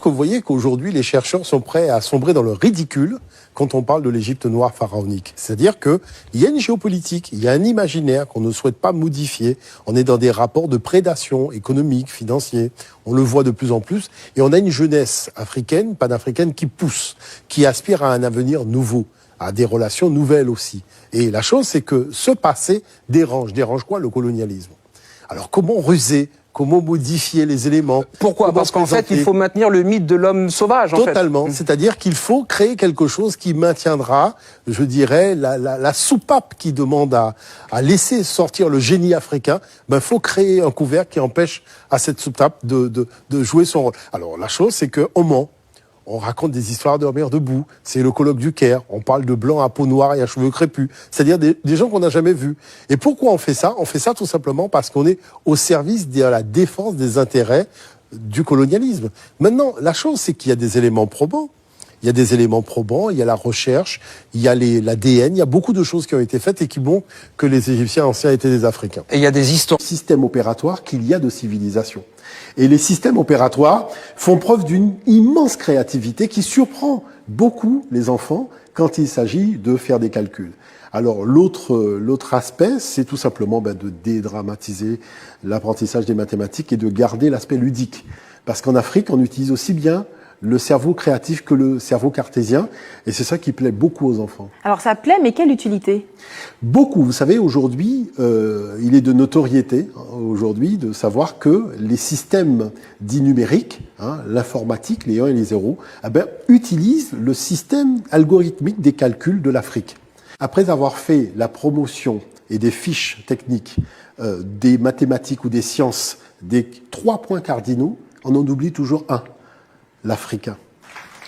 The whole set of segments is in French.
que vous voyez qu'aujourd'hui, les chercheurs sont prêts à sombrer dans le ridicule quand on parle de l'Égypte noire pharaonique. C'est-à-dire qu'il y a une géopolitique, il y a un imaginaire qu'on ne souhaite pas modifier. On est dans des rapports de prédation économique, financier. On le voit de plus en plus. Et on a une jeunesse africaine, panafricaine, qui pousse, qui aspire à un avenir nouveau, à des relations nouvelles aussi. Et la chose, c'est que ce passé dérange. Dérange quoi? Le colonialisme. Alors comment ruser? Comment modifier les éléments? Pourquoi? Parce qu'en fait, il faut maintenir le mythe de l'homme sauvage, Totalement. C'est-à-dire qu'il faut créer quelque chose qui maintiendra, je dirais, la soupape qui demande à laisser sortir le génie africain. Ben, faut créer un couvercle qui empêche à cette soupape de jouer son rôle. Alors, la chose, c'est qu'au Mans, on raconte des histoires de dormir debout. C'est le colloque du Caire. On parle de blancs à peau noire et à cheveux crépus. C'est-à-dire des gens qu'on n'a jamais vus. Et pourquoi on fait ça? On fait ça tout simplement parce qu'on est au service de la défense des intérêts du colonialisme. Maintenant, la chose, c'est qu'il y a des éléments probants. Il y a des éléments probants, il y a la recherche, il y a l'ADN, il y a beaucoup de choses qui ont été faites et qui montrent que les Égyptiens anciens étaient des Africains. Et il y a des histoires. Système opératoire qu'il y a de civilisation. Et les systèmes opératoires font preuve d'une immense créativité qui surprend beaucoup les enfants quand il s'agit de faire des calculs. Alors l'autre aspect, c'est tout simplement de dédramatiser l'apprentissage des mathématiques et de garder l'aspect ludique. Parce qu'en Afrique, on utilise aussi bien le cerveau créatif que le cerveau cartésien, et c'est ça qui plaît beaucoup aux enfants. Alors ça plaît, mais quelle utilité? Beaucoup. Vous savez, aujourd'hui, il est de notoriété, aujourd'hui, de savoir que les systèmes dits numériques, l'informatique, les 1 et les 0, utilisent le système algorithmique des calculs de l'Afrique. Après avoir fait la promotion et des fiches techniques des mathématiques ou des sciences, des 3 points cardinaux, on en oublie toujours un. L'Africain.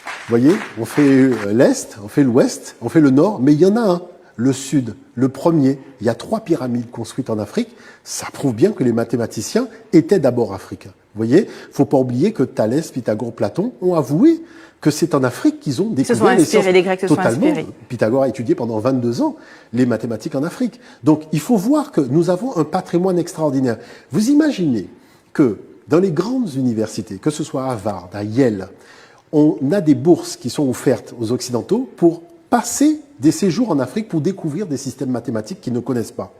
Vous voyez, on fait l'Est, on fait l'Ouest, on fait le Nord, mais il y en a un, le Sud, le premier. Il y a 3 pyramides construites en Afrique. Ça prouve bien que les mathématiciens étaient d'abord africains. Vous voyez, il ne faut pas oublier que Thalès, Pythagore, Platon ont avoué que c'est en Afrique qu'ils ont découvert les sciences. Les Grecs se sont inspirés. Pythagore a étudié pendant 22 ans les mathématiques en Afrique. Donc, il faut voir que nous avons un patrimoine extraordinaire. Vous imaginez que dans les grandes universités, que ce soit à Harvard, à Yale, on a des bourses qui sont offertes aux Occidentaux pour passer des séjours en Afrique pour découvrir des systèmes mathématiques qu'ils ne connaissent pas.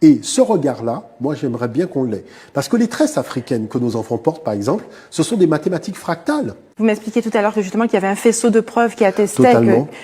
Et ce regard-là, moi j'aimerais bien qu'on l'ait. Parce que les tresses africaines que nos enfants portent, par exemple, ce sont des mathématiques fractales. Vous m'expliquiez tout à l'heure que justement qu'il y avait un faisceau de preuves qui attestait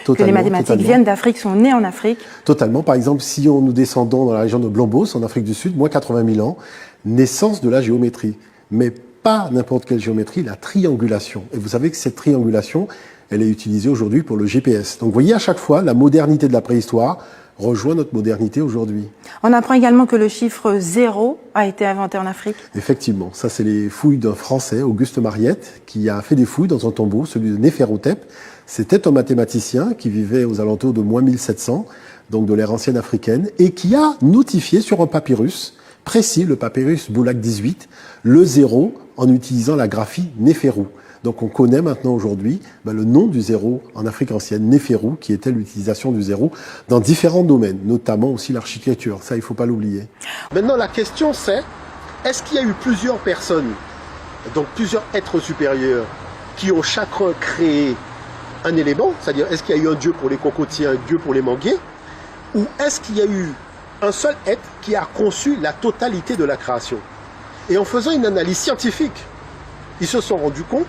que les mathématiques viennent d'Afrique, sont nées en Afrique. Totalement. Par exemple, si nous descendons dans la région de Blombos, en Afrique du Sud, moins 80 000 ans, naissance de la géométrie. Mais pas n'importe quelle géométrie, la triangulation. Et vous savez que cette triangulation, elle est utilisée aujourd'hui pour le GPS. Donc vous voyez, à chaque fois, la modernité de la préhistoire rejoint notre modernité aujourd'hui. On apprend également que le chiffre 0 a été inventé en Afrique. Effectivement, ça c'est les fouilles d'un Français, Auguste Mariette, qui a fait des fouilles dans un tombeau, celui de Néferhotep. C'était un mathématicien qui vivait aux alentours de moins 1700, donc de l'ère ancienne africaine, et qui a notifié sur un papyrus précis, le papyrus Boulak 18, le 0 en utilisant la graphie Néferou. Donc on connaît maintenant aujourd'hui le nom du 0 en Afrique ancienne, Néferou, qui était l'utilisation du 0 dans différents domaines, notamment aussi l'architecture. Ça, il ne faut pas l'oublier. Maintenant, la question c'est, est-ce qu'il y a eu plusieurs personnes, donc plusieurs êtres supérieurs, qui ont chacun créé un élément, c'est-à-dire est-ce qu'il y a eu un dieu pour les cocotiers, un dieu pour les manguiers, ou est-ce qu'il y a eu un seul être qui a conçu la totalité de la création? Et en faisant une analyse scientifique, ils se sont rendus compte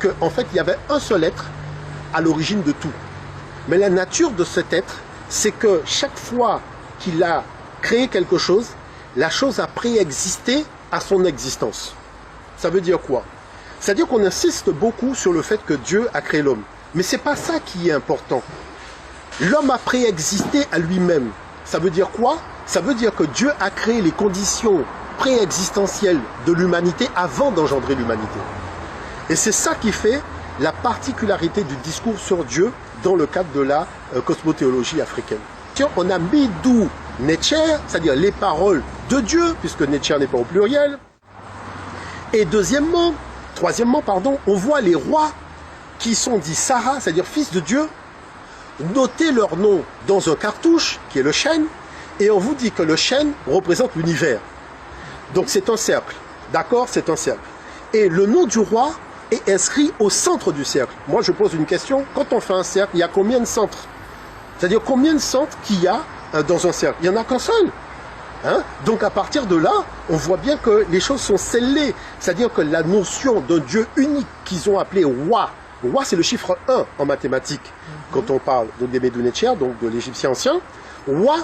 qu'en fait, il y avait un seul être à l'origine de tout. Mais la nature de cet être, c'est que chaque fois qu'il a créé quelque chose, la chose a préexisté à son existence. Ça veut dire quoi? C'est-à-dire qu'on insiste beaucoup sur le fait que Dieu a créé l'homme. Mais ce n'est pas ça qui est important. L'homme a préexisté à lui-même. Ça veut dire quoi? Ça veut dire que Dieu a créé les conditions préexistentielles de l'humanité avant d'engendrer l'humanité. Et c'est ça qui fait la particularité du discours sur Dieu dans le cadre de la cosmothéologie africaine. On a Midou Netcher, c'est-à-dire les paroles de Dieu, puisque Netcher n'est pas au pluriel. Et troisièmement, on voit les rois qui sont dits Sarah, c'est-à-dire fils de Dieu, noter leur nom dans un cartouche, qui est le chêne, et on vous dit que le chêne représente l'univers. Donc c'est un cercle, d'accord? C'est un cercle. Et le nom du roi est inscrit au centre du cercle. Moi, je pose une question. Quand on fait un cercle, il y a combien de centres? C'est-à-dire combien de centres qu'il y a dans un cercle? Il n'y en a qu'un seul. Hein? Donc à partir de là, on voit bien que les choses sont scellées. C'est-à-dire que la notion d'un Dieu unique qu'ils ont appelé Wa, Wa c'est le chiffre 1 en mathématiques. Quand on parle des Médounétiens, donc de l'Égyptien ancien, Wa,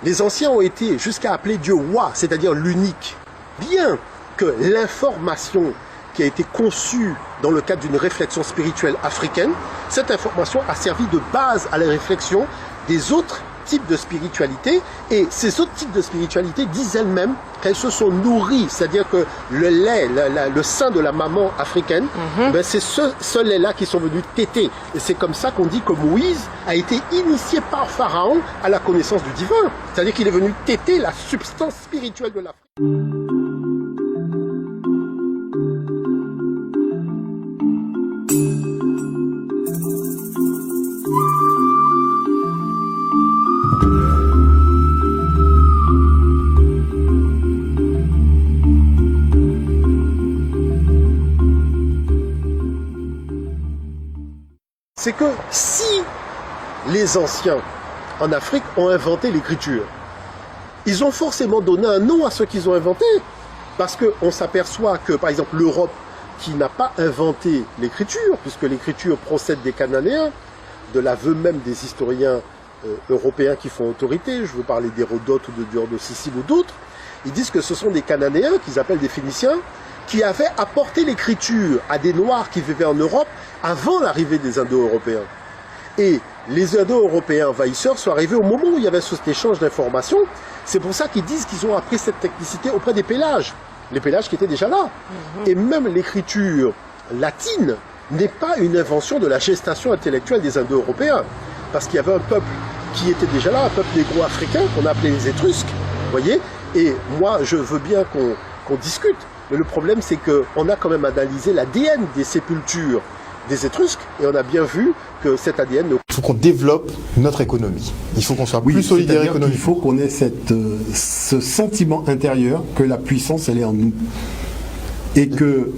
les anciens ont été jusqu'à appeler Dieu Wa, c'est-à-dire l'unique. Bien que l'information qui a été conçue dans le cadre d'une réflexion spirituelle africaine, cette information a servi de base à la réflexion des autres types de spiritualité, et ces autres types de spiritualité disent elles-mêmes qu'elles se sont nourries, c'est-à-dire que le lait, le sein de la maman africaine, ben c'est ce lait-là qui sont venus téter. Et c'est comme ça qu'on dit que Moïse a été initié par Pharaon à la connaissance du divin. C'est-à-dire qu'il est venu téter la substance spirituelle de l'Afrique. C'est que si les anciens en Afrique ont inventé l'écriture, ils ont forcément donné un nom à ce qu'ils ont inventé. Parce qu'on s'aperçoit que, par exemple, l'Europe, qui n'a pas inventé l'écriture, puisque l'écriture procède des Cananéens, de l'aveu même des historiens européens qui font autorité, je veux parler d'Hérodote ou de Dior de Sicile ou d'autres, ils disent que ce sont des Cananéens, qu'ils appellent des Phéniciens, qui avaient apporté l'écriture à des Noirs qui vivaient en Europe avant l'arrivée des Indo-Européens. Et les Indo-Européens envahisseurs sont arrivés au moment où il y avait cet échange d'informations. C'est pour ça qu'ils disent qu'ils ont appris cette technicité auprès des Pélages. Les Pélages qui étaient déjà là. Et même l'écriture latine n'est pas une invention de la gestation intellectuelle des Indo-Européens. Parce qu'il y avait un peuple qui était déjà là, un peuple négro-africain qu'on appelait les Étrusques. Voyez. Et moi, je veux bien qu'on discute. Mais le problème, c'est qu'on a quand même analysé l'ADN des sépultures des Étrusques, et on a bien vu que cet ADN... Il faut qu'on développe notre économie. Il faut qu'on soit plus solidaire économiquement. Il faut qu'on ait ce sentiment intérieur que la puissance, elle est en nous. Et que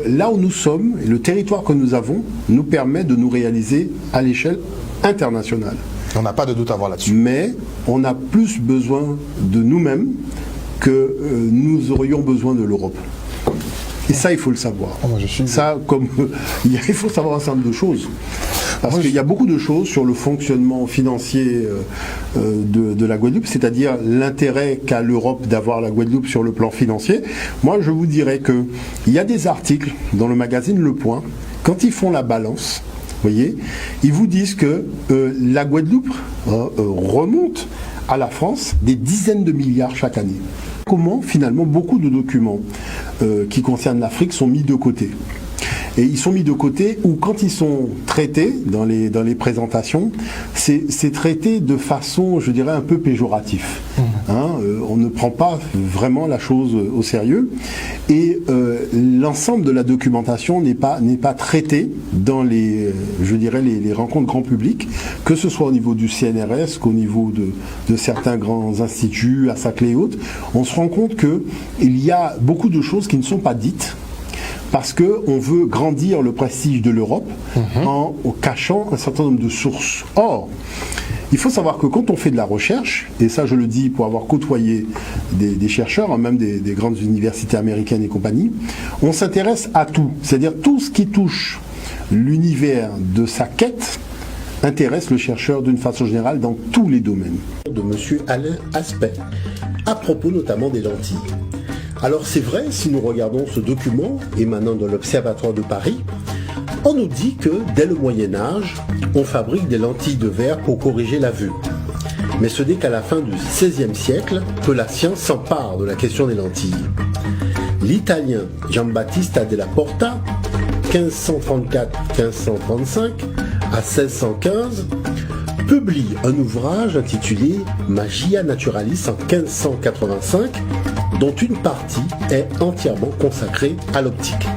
là où nous sommes, le territoire que nous avons, nous permet de nous réaliser à l'échelle internationale. On n'a pas de doute à avoir là-dessus. Mais on a plus besoin de nous-mêmes que nous aurions besoin de l'Europe. Et ça, il faut le savoir. Ça, il faut savoir un certain nombre de choses. Parce qu'il y a beaucoup de choses sur le fonctionnement financier de la Guadeloupe, c'est-à-dire l'intérêt qu'a l'Europe d'avoir la Guadeloupe sur le plan financier. Moi, je vous dirais qu'il y a des articles dans le magazine Le Point, quand ils font la balance, voyez, ils vous disent que la Guadeloupe remonte à la France des dizaines de milliards chaque année. Comment finalement beaucoup de documents qui concernent l'Afrique sont mis de côté. Et ils sont mis de côté où quand ils sont traités dans les présentations, c'est traité de façon, je dirais, un peu péjorative. On ne prend pas vraiment la chose au sérieux. Et l'ensemble de la documentation n'est pas traité dans les rencontres grand public, que ce soit au niveau du CNRS, qu'au niveau de certains grands instituts, à Saclay et autres. On se rend compte qu'il y a beaucoup de choses qui ne sont pas dites, parce qu'on veut grandir le prestige de l'Europe en cachant un certain nombre de sources. Or, il faut savoir que quand on fait de la recherche, et ça je le dis pour avoir côtoyé des chercheurs, même des grandes universités américaines et compagnie, on s'intéresse à tout. C'est-à-dire tout ce qui touche l'univers de sa quête intéresse le chercheur d'une façon générale dans tous les domaines. De M. Alain Aspect, à propos notamment des lentilles. Alors c'est vrai, si nous regardons ce document émanant de l'Observatoire de Paris, on nous dit que dès le Moyen-Âge, on fabrique des lentilles de verre pour corriger la vue. Mais ce n'est qu'à la fin du XVIe siècle que la science s'empare de la question des lentilles. L'Italien Giambattista della Porta, 1534-1535 à 1615, publie un ouvrage intitulé Magia Naturalis en 1585, dont une partie est entièrement consacrée à l'optique.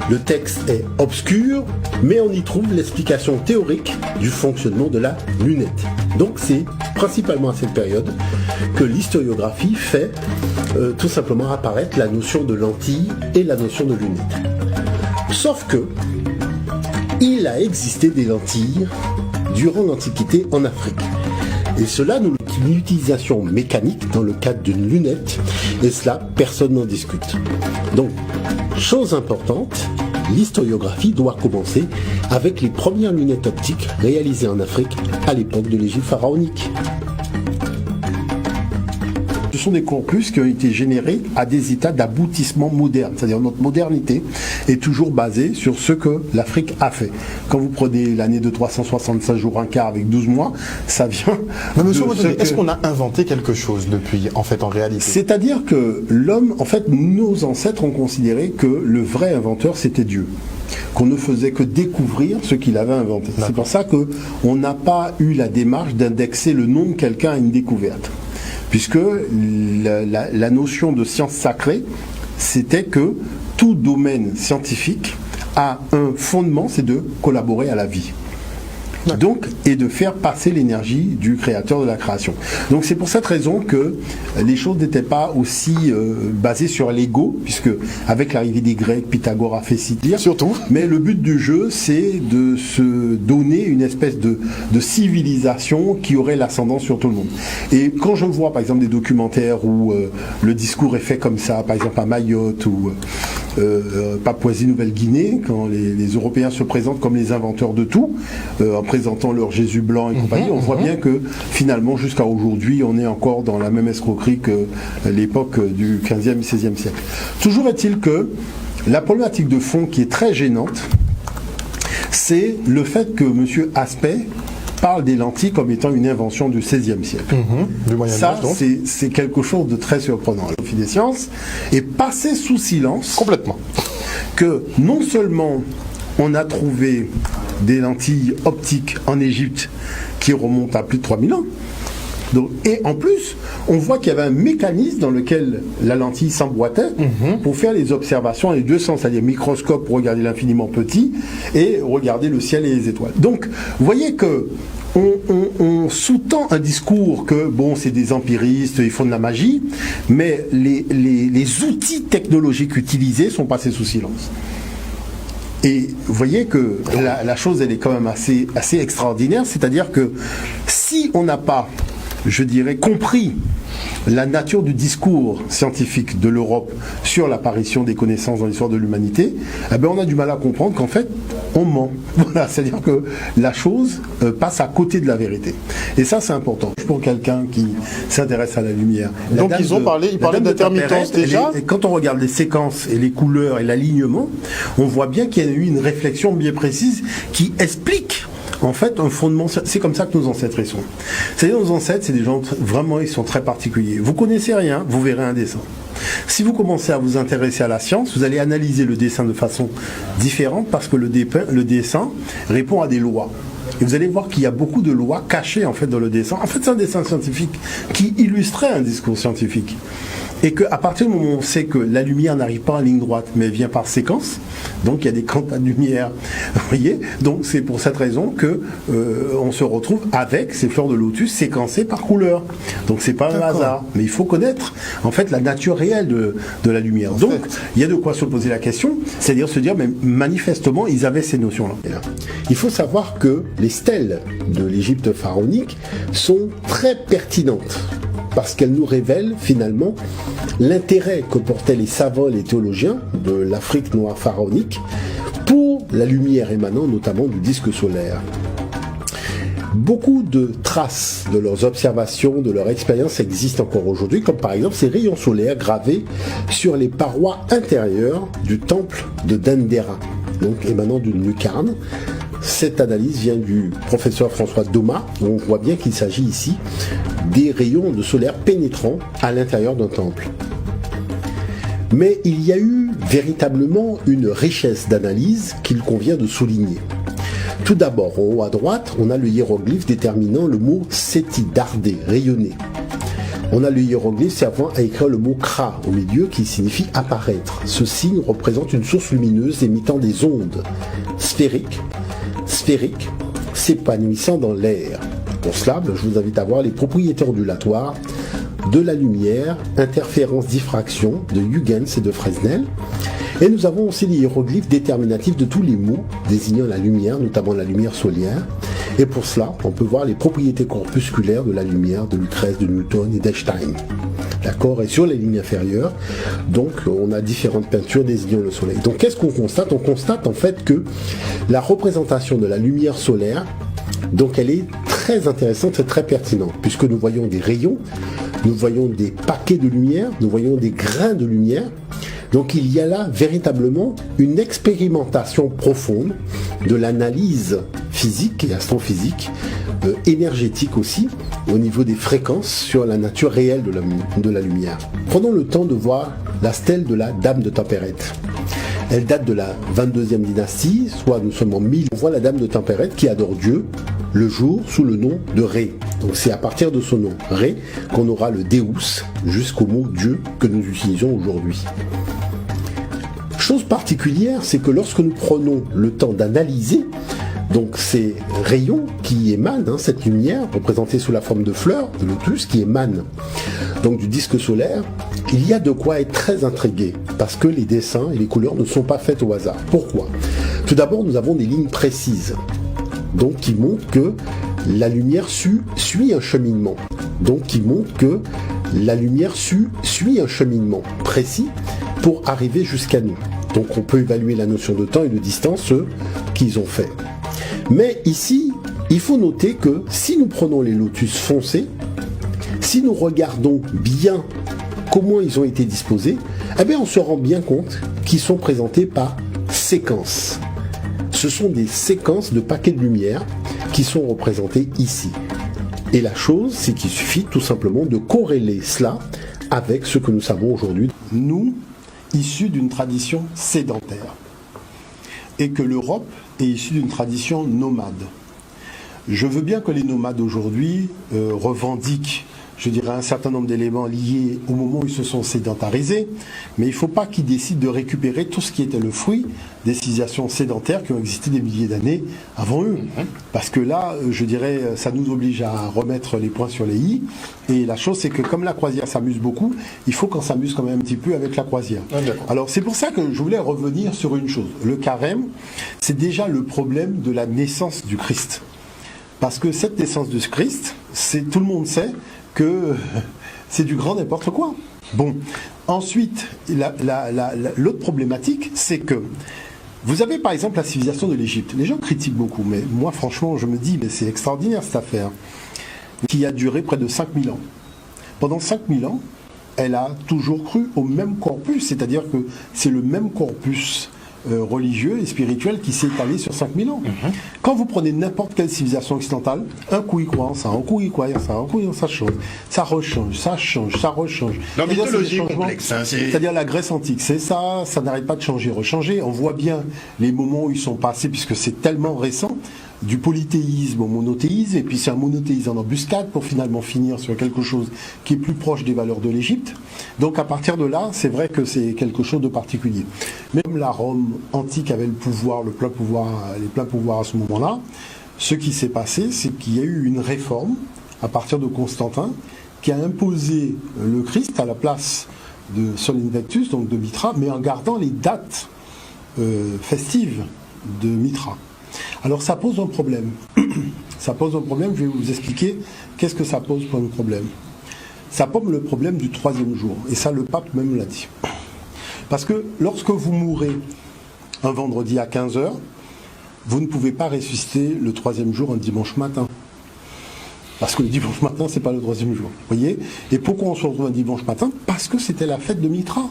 Le texte est obscur, mais on y trouve l'explication théorique du fonctionnement de la lunette. Donc c'est principalement à cette période que l'historiographie fait tout simplement apparaître la notion de lentille et la notion de lunette. Sauf que il a existé des lentilles durant l'Antiquité en Afrique. Et cela, nous une utilisation mécanique dans le cadre d'une lunette, et cela, personne n'en discute. Donc, chose importante, l'historiographie doit commencer avec les premières lunettes optiques réalisées en Afrique à l'époque de l'Égypte pharaonique. Ce sont des corpus qui ont été générés à des états d'aboutissement moderne. C'est-à-dire notre modernité est toujours basée sur ce que l'Afrique a fait. Quand vous prenez l'année de 365 jours, un quart avec 12 mois, ça vient... Mais monsieur, est-ce qu'on a inventé quelque chose depuis, en fait, en réalité? C'est-à-dire que l'homme, en fait, nos ancêtres ont considéré que le vrai inventeur, c'était Dieu. Qu'on ne faisait que découvrir ce qu'il avait inventé. D'accord. C'est pour ça qu'on n'a pas eu la démarche d'indexer le nom de quelqu'un à une découverte. Puisque la notion de science sacrée, c'était que tout domaine scientifique a un fondement, c'est de collaborer à la vie. Donc, et de faire passer l'énergie du créateur de la création. Donc c'est pour cette raison que les choses n'étaient pas aussi basées sur l'ego, puisque avec l'arrivée des Grecs, Pythagore a fait si dire. Surtout. Mais le but du jeu, c'est de se donner une espèce de civilisation qui aurait l'ascendant sur tout le monde. Et quand je vois par exemple des documentaires où le discours est fait comme ça, par exemple à Mayotte ou Papouasie-Nouvelle-Guinée, quand les Européens se présentent comme les inventeurs de tout, en présentant leur Jésus blanc et compagnie, on voit bien que finalement jusqu'à aujourd'hui on est encore dans la même escroquerie que l'époque du 15e et 16e siècle. Toujours est-il que la problématique de fond qui est très gênante, c'est le fait que M. Aspect parle des lentilles comme étant une invention du XVIe siècle. Du Moyen-Âge, ça, donc. c'est quelque chose de très surprenant. La philosophie des sciences est passée sous silence Complètement. que non seulement on a trouvé des lentilles optiques en Égypte qui remontent à plus de 3000 ans, donc, et en plus, on voit qu'il y avait un mécanisme dans lequel la lentille s'emboîtait pour faire les observations dans les deux sens, c'est-à-dire microscope pour regarder l'infiniment petit et regarder le ciel et les étoiles. Donc, vous voyez que on sous-tend un discours que, bon, c'est des empiristes, ils font de la magie, mais les outils technologiques utilisés sont passés sous silence. Et vous voyez que la chose, elle est quand même assez extraordinaire, c'est-à-dire que si on n'a pas, je dirais, compris la nature du discours scientifique de l'Europe sur l'apparition des connaissances dans l'histoire de l'humanité, eh bien on a du mal à comprendre qu'en fait, on ment. Voilà, c'est-à-dire que la chose passe à côté de la vérité. Et ça, c'est important pour quelqu'un qui s'intéresse à la lumière. Donc ils parlaient d'intermittence déjà. Et quand on regarde les séquences et les couleurs et l'alignement, on voit bien qu'il y a eu une réflexion bien précise qui explique en fait un fondement. C'est comme ça que nos ancêtres sont. C'est-à-dire nos ancêtres, c'est des gens vraiment, ils sont très particuliers. Vous connaissez rien, vous verrez un dessin. Si vous commencez à vous intéresser à la science, vous allez analyser le dessin de façon différente parce que le dessin répond à des lois. Et vous allez voir qu'il y a beaucoup de lois cachées en fait dans le dessin. En fait, c'est un dessin scientifique qui illustrait un discours scientifique. Et qu'à partir du moment où on sait que la lumière n'arrive pas en ligne droite, mais vient par séquence, donc il y a des quantas de lumière, vous voyez, donc c'est pour cette raison que on se retrouve avec ces fleurs de lotus séquencées par couleur. Donc c'est pas un hasard, mais il faut connaître en fait la nature réelle de la lumière. Donc il y a de quoi se poser la question, c'est-à-dire se dire, mais manifestement ils avaient ces notions-là. Il faut savoir que les stèles de l'Égypte pharaonique sont très pertinentes, parce qu'elle nous révèle finalement l'intérêt que portaient les savants et les théologiens de l'Afrique noire pharaonique pour la lumière émanant notamment du disque solaire. Beaucoup de traces de leurs observations, de leur expérience existent encore aujourd'hui, comme par exemple ces rayons solaires gravés sur les parois intérieures du temple de Dendera, donc émanant d'une lucarne. Cette analyse vient du professeur François Doma, où on voit bien qu'il s'agit ici des rayons de solaire pénétrant à l'intérieur d'un temple. Mais il y a eu véritablement une richesse d'analyse qu'il convient de souligner. Tout d'abord, en haut à droite, on a le hiéroglyphe déterminant le mot Seti, darder, rayonner. On a le hiéroglyphe servant à écrire le mot Kra au milieu qui signifie apparaître. Ce signe représente une source lumineuse émettant des ondes sphériques, s'épanouissant dans l'air. Pour cela, je vous invite à voir les propriétés ondulatoires de la lumière, interférence, diffraction de Huygens et de Fresnel. Et nous avons aussi les hiéroglyphes déterminatifs de tous les mots désignant la lumière, notamment la lumière solaire. Et pour cela, on peut voir les propriétés corpusculaires de la lumière de Lucrèce, de Newton et d'Einstein. D'accord? Et sur les lignes inférieures, donc on a différentes peintures désignant le soleil. Donc qu'est-ce qu'on constate? On constate en fait que la représentation de la lumière solaire, donc elle est très intéressante et très pertinente, puisque nous voyons des rayons, nous voyons des paquets de lumière, nous voyons des grains de lumière. Donc il y a là véritablement une expérimentation profonde de l'analyse physique et astrophysique, énergétique aussi, au niveau des fréquences sur la nature réelle de la lumière. Prenons le temps de voir la stèle de la Dame de Tempérette. Elle date de la 22e dynastie, soit nous sommes en 1000. On voit la Dame de Tempérette qui adore Dieu le jour sous le nom de Ré. Donc c'est à partir de ce nom, Ré, qu'on aura le Deus jusqu'au mot Dieu que nous utilisons aujourd'hui. Chose particulière, c'est que lorsque nous prenons le temps d'analyser donc ces rayons qui émanent, cette lumière représentée sous la forme de fleurs, de lotus, qui émanent donc du disque solaire, il y a de quoi être très intrigué, parce que les dessins et les couleurs ne sont pas faits au hasard. Pourquoi? Tout d'abord, nous avons des lignes précises, donc qui montrent que la lumière suit un cheminement, donc qui montrent que la lumière suit un cheminement précis pour arriver jusqu'à nous. Donc on peut évaluer la notion de temps et de distance, ce qu'ils ont fait. Mais ici, il faut noter que si nous prenons les lotus foncés, si nous regardons bien comment ils ont été disposés, eh bien on se rend bien compte qu'ils sont présentés par séquences. Ce sont des séquences de paquets de lumière qui sont représentés ici. Et la chose, c'est qu'il suffit tout simplement de corréler cela avec ce que nous savons aujourd'hui. Nous, issus d'une tradition sédentaire, et que l'Europe est issue d'une tradition nomade. Je veux bien que les nomades aujourd'hui revendiquent, je dirais, un certain nombre d'éléments liés au moment où ils se sont sédentarisés, mais il ne faut pas qu'ils décident de récupérer tout ce qui était le fruit des civilisations sédentaires qui ont existé des milliers d'années avant eux. Parce que là, je dirais, ça nous oblige à remettre les points sur les i. Et la chose, c'est que comme la croisière s'amuse beaucoup, il faut qu'on s'amuse quand même un petit peu avec la croisière. Alors c'est pour ça que je voulais revenir sur une chose. Le carême, c'est déjà le problème de la naissance du Christ. Parce que cette naissance du Christ, tout le monde sait que c'est du grand n'importe quoi. Bon, ensuite, l'autre problématique, c'est que vous avez par exemple la civilisation de l'Égypte. Les gens critiquent beaucoup, mais moi franchement, je me dis, mais c'est extraordinaire cette affaire, qui a duré près de 5000 ans. Pendant 5000 ans, elle a toujours cru au même corpus, c'est-à-dire que c'est le même corpus religieux et spirituel qui s'est étalé sur 5000 ans. Quand vous prenez n'importe quelle civilisation occidentale, un coup ils croient en ça, un coup ils croient en ça, un coup ça change, ça rechange, ça change, ça rechange. La mythologie est complexe. C'est-à-dire la Grèce antique, c'est ça, ça n'arrête pas de changer, rechanger. On voit bien les moments où ils sont passés, puisque c'est tellement récent, du polythéisme au monothéisme, et puis c'est un monothéisme en embuscade pour finalement finir sur quelque chose qui est plus proche des valeurs de l'Égypte. Donc à partir de là, c'est vrai que c'est quelque chose de particulier. Même la Rome antique avait le pouvoir, les pleins pouvoirs à ce moment-là. Ce qui s'est passé, c'est qu'il y a eu une réforme à partir de Constantin qui a imposé le Christ à la place de Sol Invictus, donc de Mithra, mais en gardant les dates festives de Mithra. Alors ça pose un problème. Ça pose un problème, je vais vous expliquer qu'est-ce que ça pose comme problème. Ça pose le problème du 3e jour, et ça le pape même l'a dit. Parce que lorsque vous mourrez un vendredi à 15h, vous ne pouvez pas ressusciter le 3e jour un dimanche matin. Parce que le dimanche matin, c'est pas le 3e jour. Vous voyez ? Et pourquoi on se retrouve un dimanche matin ? Parce que c'était la fête de Mithra.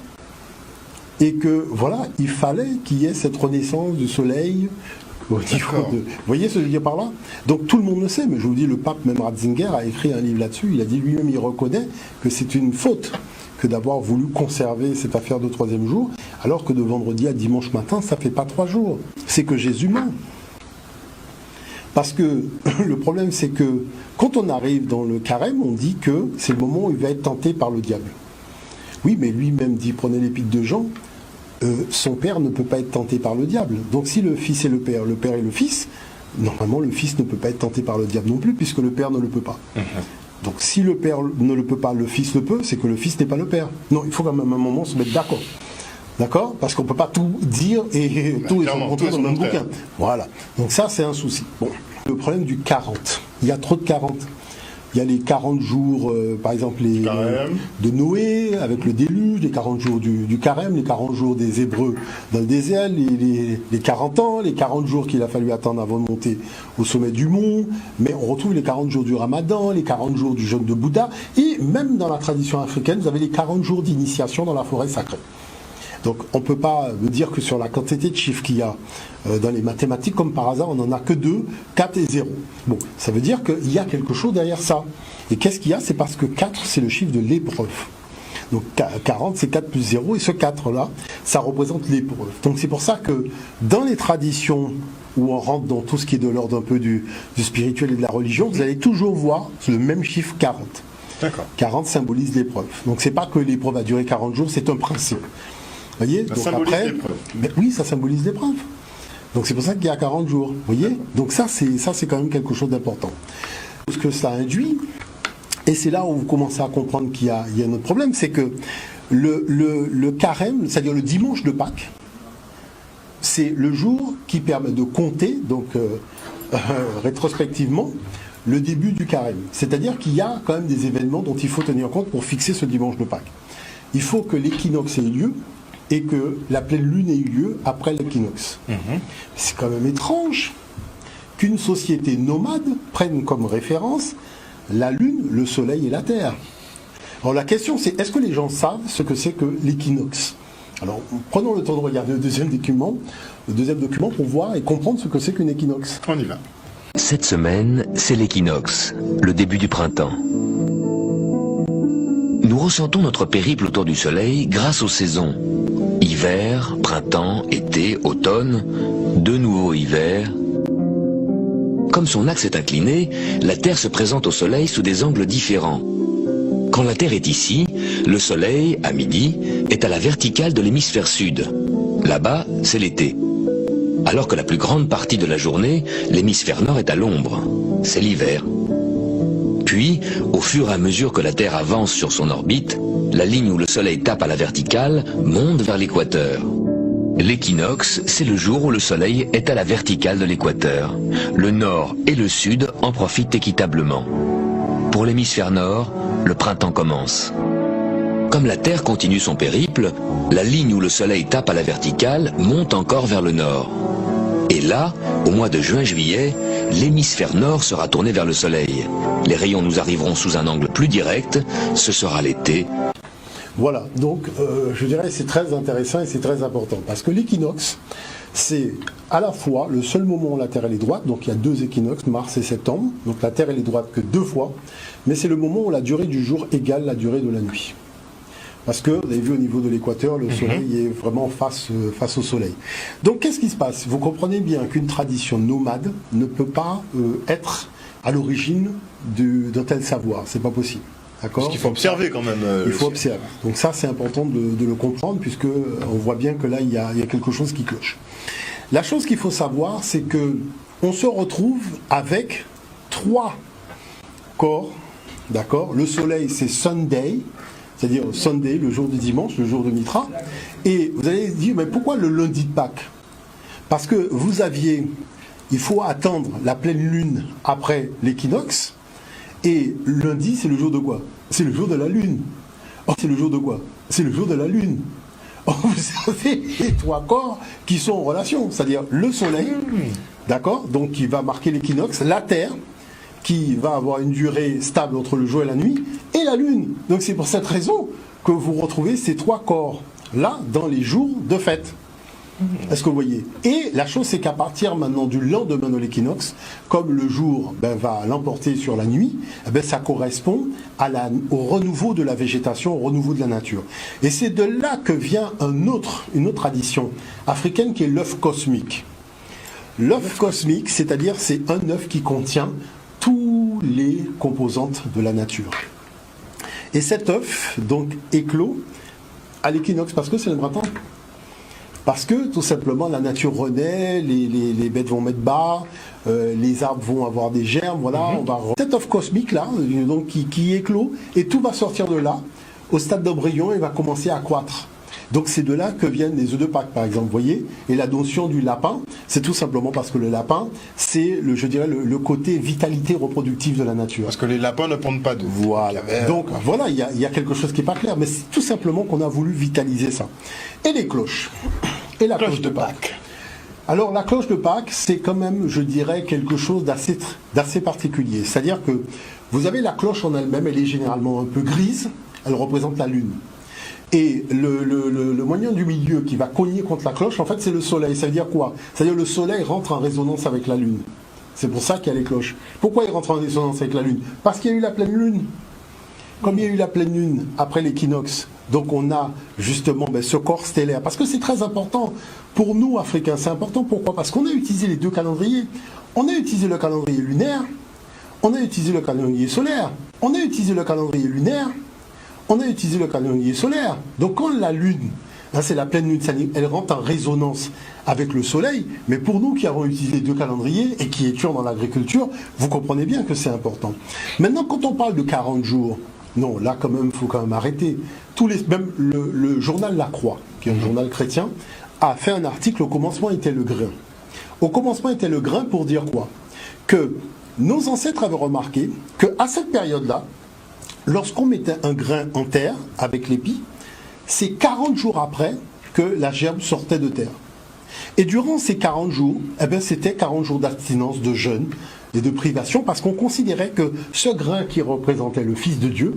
Et que, voilà, il fallait qu'il y ait cette renaissance du soleil. Vous voyez ce que je veux dire par là? Donc tout le monde le sait, mais je vous dis, le pape, même Ratzinger, a écrit un livre là-dessus. Il a dit lui-même, il reconnaît que c'est une faute que d'avoir voulu conserver cette affaire de 3e jour, alors que de vendredi à dimanche matin, ça fait pas 3 jours. C'est que Jésus ment. Parce que le problème, c'est que quand on arrive dans le carême, on dit que c'est le moment où il va être tenté par le diable. Oui, mais lui-même dit, prenez l'épître de Jean, son père ne peut pas être tenté par le diable. Donc si le fils est le père est le fils, normalement le fils ne peut pas être tenté par le diable non plus, puisque le père ne le peut pas. Donc si le père ne le peut pas, le fils le peut, c'est que le fils n'est pas le père. Non, il faut quand même à un moment se mettre d'accord. D'accord? Parce qu'on ne peut pas tout dire et tout est montré dans le même bouquin. Voilà. Donc ça, c'est un souci. Bon. Le problème du 40. Il y a trop de 40. Il y a les 40 jours, par exemple, de Noé, avec le déluge, les 40 jours du carême, les 40 jours des Hébreux dans le désert, les 40 ans, les 40 jours qu'il a fallu attendre avant de monter au sommet du mont. Mais on retrouve les 40 jours du Ramadan, les 40 jours du jeûne de Bouddha. Et même dans la tradition africaine, vous avez les 40 jours d'initiation dans la forêt sacrée. Donc on ne peut pas me dire que sur la quantité de chiffres qu'il y a dans les mathématiques, comme par hasard, on n'en a que 2, 4 et 0. Bon, ça veut dire qu'il y a quelque chose derrière ça. Et qu'est-ce qu'il y a? C'est parce que 4, c'est le chiffre de l'épreuve. Donc 40, c'est 4 plus 0, et ce 4-là, ça représente l'épreuve. Donc c'est pour ça que dans les traditions où on rentre dans tout ce qui est de l'ordre un peu du spirituel et de la religion, vous allez toujours voir le même chiffre 40. D'accord. 40 symbolise l'épreuve. Donc c'est pas que l'épreuve a duré 40 jours, c'est un principe. Voyez, donc après, oui, ça symbolise l'épreuve. Donc c'est pour ça qu'il y a 40 jours. Voyez, donc ça c'est quand même quelque chose d'important. Ce que ça induit, et c'est là où vous commencez à comprendre qu'il y a un autre problème, c'est que le carême, c'est-à-dire le dimanche de Pâques, c'est le jour qui permet de compter, donc rétrospectivement, le début du carême. C'est-à-dire qu'il y a quand même des événements dont il faut tenir compte pour fixer ce dimanche de Pâques. Il faut que l'équinoxe ait lieu, et que la pleine lune ait eu lieu après l'équinoxe. C'est quand même étrange qu'une société nomade prenne comme référence la lune, le soleil et la terre. Alors la question c'est, est-ce que les gens savent ce que c'est que l'équinoxe? Alors prenons le temps de regarder le deuxième document pour voir et comprendre ce que c'est qu'une équinoxe. On y va. Cette semaine, c'est l'équinoxe, le début du printemps. Nous ressentons notre périple autour du soleil grâce aux saisons. Hiver, printemps, été, automne, de nouveau hiver. Comme son axe est incliné, la Terre se présente au soleil sous des angles différents. Quand la Terre est ici, le soleil, à midi, est à la verticale de l'hémisphère sud. Là-bas, c'est l'été. Alors que la plus grande partie de la journée, l'hémisphère nord est à l'ombre. C'est l'hiver. Puis, au fur et à mesure que la Terre avance sur son orbite, la ligne où le Soleil tape à la verticale monte vers l'équateur. L'équinoxe, c'est le jour où le Soleil est à la verticale de l'équateur. Le nord et le sud en profitent équitablement. Pour l'hémisphère nord, le printemps commence. Comme la Terre continue son périple, la ligne où le Soleil tape à la verticale monte encore vers le nord. Et là, au mois de juin-juillet, l'hémisphère nord sera tourné vers le Soleil. Les rayons nous arriveront sous un angle plus direct, ce sera l'été. Voilà, donc je dirais c'est très intéressant et c'est très important, parce que l'équinoxe, c'est à la fois le seul moment où la Terre elle est droite, donc il y a 2 équinoxes, mars et septembre, donc la Terre elle est droite que 2 fois, mais c'est le moment où la durée du jour égale la durée de la nuit. Parce que, vous avez vu au niveau de l'équateur, le soleil est vraiment face au soleil. Donc qu'est-ce qui se passe? Vous comprenez bien qu'une tradition nomade ne peut pas être à l'origine d'un tel savoir, c'est pas possible. Parce qu'il faut observer quand même. Il faut observer. Donc ça c'est important de le comprendre, puisque on voit bien que là il y a quelque chose qui cloche. La chose qu'il faut savoir, c'est que on se retrouve avec 3 corps, d'accord? Le soleil c'est Sunday, c'est-à-dire Sunday, le jour du dimanche, le jour de Mitra. Et vous allez dire, mais pourquoi le lundi de Pâques? Parce que il faut attendre la pleine lune après l'équinoxe. Et lundi, c'est le jour de quoi? C'est le jour de la lune. Or, c'est le jour de quoi? C'est le jour de la lune. Or, vous avez les 3 corps qui sont en relation. C'est-à-dire le soleil, d'accord? Donc, qui va marquer l'équinoxe, la Terre, qui va avoir une durée stable entre le jour et la nuit, et la lune. Donc c'est pour cette raison que vous retrouvez ces 3 corps-là dans les jours de fête. Est-ce que vous voyez? Et la chose, c'est qu'à partir maintenant du lendemain de l'équinoxe, comme le jour va l'emporter sur la nuit, ça correspond au renouveau de la végétation, au renouveau de la nature. Et c'est de là que vient une autre tradition africaine qui est l'œuf cosmique. L'œuf cosmique, c'est-à-dire c'est un œuf qui contient tous les composantes de la nature. Et cet œuf, donc, éclot à l'équinoxe, parce que c'est le printemps. Parce que, tout simplement, la nature renaît, les bêtes vont mettre bas, les arbres vont avoir des germes, voilà. Cet œuf cosmique-là, donc, qui éclot, et tout va sortir de là, au stade d'embryon, et va commencer à croître. Donc c'est de là que viennent les œufs de Pâques, par exemple, vous voyez. Et la notion du lapin, c'est tout simplement parce que le lapin, c'est, je dirais, le côté vitalité reproductive de la nature. Parce que les lapins ne pondent pas d'œufs. Voilà. Donc voilà, il y a quelque chose qui n'est pas clair, mais c'est tout simplement qu'on a voulu vitaliser ça. Et les cloches. Et la cloche de Pâques. Alors la cloche de Pâques, c'est quand même, je dirais, quelque chose d'assez particulier. C'est-à-dire que vous avez la cloche en elle-même, elle est généralement un peu grise, elle représente la lune. Et le moyen du milieu qui va cogner contre la cloche, en fait, c'est le soleil. Ça veut dire quoi? C'est-à-dire le soleil rentre en résonance avec la lune. C'est pour ça qu'il y a les cloches. Pourquoi il rentre en résonance avec la lune? Parce qu'il y a eu la pleine lune. Comme il y a eu la pleine lune après l'équinoxe, donc on a justement ce corps stellaire. Parce que c'est très important pour nous, Africains. C'est important pourquoi? Parce qu'on a utilisé les deux calendriers. On a utilisé le calendrier lunaire, on a utilisé le calendrier solaire. On a utilisé le calendrier lunaire, on a utilisé le calendrier solaire. Donc quand la lune, là c'est la pleine lune, elle rentre en résonance avec le soleil, mais pour nous qui avons utilisé les deux calendriers et qui étions dans l'agriculture, vous comprenez bien que c'est important. Maintenant, quand on parle de 40 jours, non, là quand même, il faut quand même arrêter. Même le journal La Croix, qui est un journal chrétien, a fait un article, au commencement était le grain. Au commencement était le grain pour dire quoi? Que nos ancêtres avaient remarqué qu'à cette période-là, lorsqu'on mettait un grain en terre avec l'épi, c'est 40 jours après que la germe sortait de terre. Et durant ces 40 jours, c'était 40 jours d'abstinence, de jeûne et de privation, parce qu'on considérait que ce grain qui représentait le Fils de Dieu,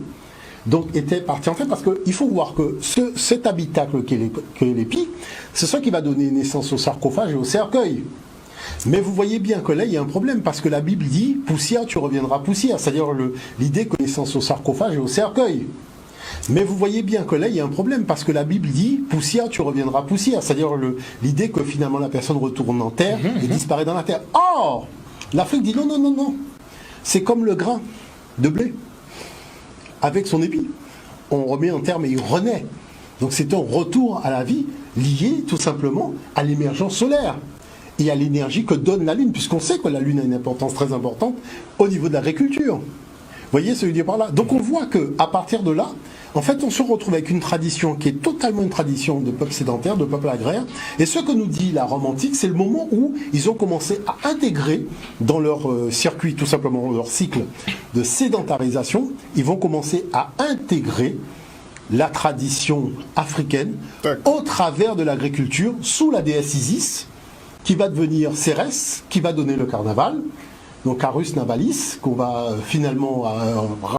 donc était parti en fait, parce qu'il faut voir que cet habitacle qu'est l'épi, c'est ça qui va donner naissance au sarcophage et au cercueil. Mais vous voyez bien que là, il y a un problème, parce que la Bible dit « poussière, tu reviendras poussière », c'est-à-dire l'idée que naissance au sarcophage et au cercueil. Mais vous voyez bien que là, il y a un problème, parce que la Bible dit « poussière, tu reviendras poussière », c'est-à-dire l'idée que finalement la personne retourne en terre et disparaît dans la terre. Or, l'Afrique dit « non, non, non, non ». C'est comme le grain de blé, avec son épi. On remet en terre, mais il renaît. Donc c'est un retour à la vie lié tout simplement à l'émergence solaire et à l'énergie que donne la Lune, puisqu'on sait que la Lune a une importance très importante au niveau de l'agriculture. Vous voyez ce que je veux dire par là? Donc on voit qu'à partir de là, en fait, on se retrouve avec une tradition qui est totalement une tradition de peuple sédentaire, de peuple agraire. Et ce que nous dit la Rome antique, c'est le moment où ils ont commencé à intégrer dans leur circuit, tout simplement leur cycle de sédentarisation, ils vont commencer à intégrer la tradition africaine au travers de l'agriculture sous la déesse Isis, qui va devenir Cérès, qui va donner le carnaval, donc Carus Navalis, qu'on va finalement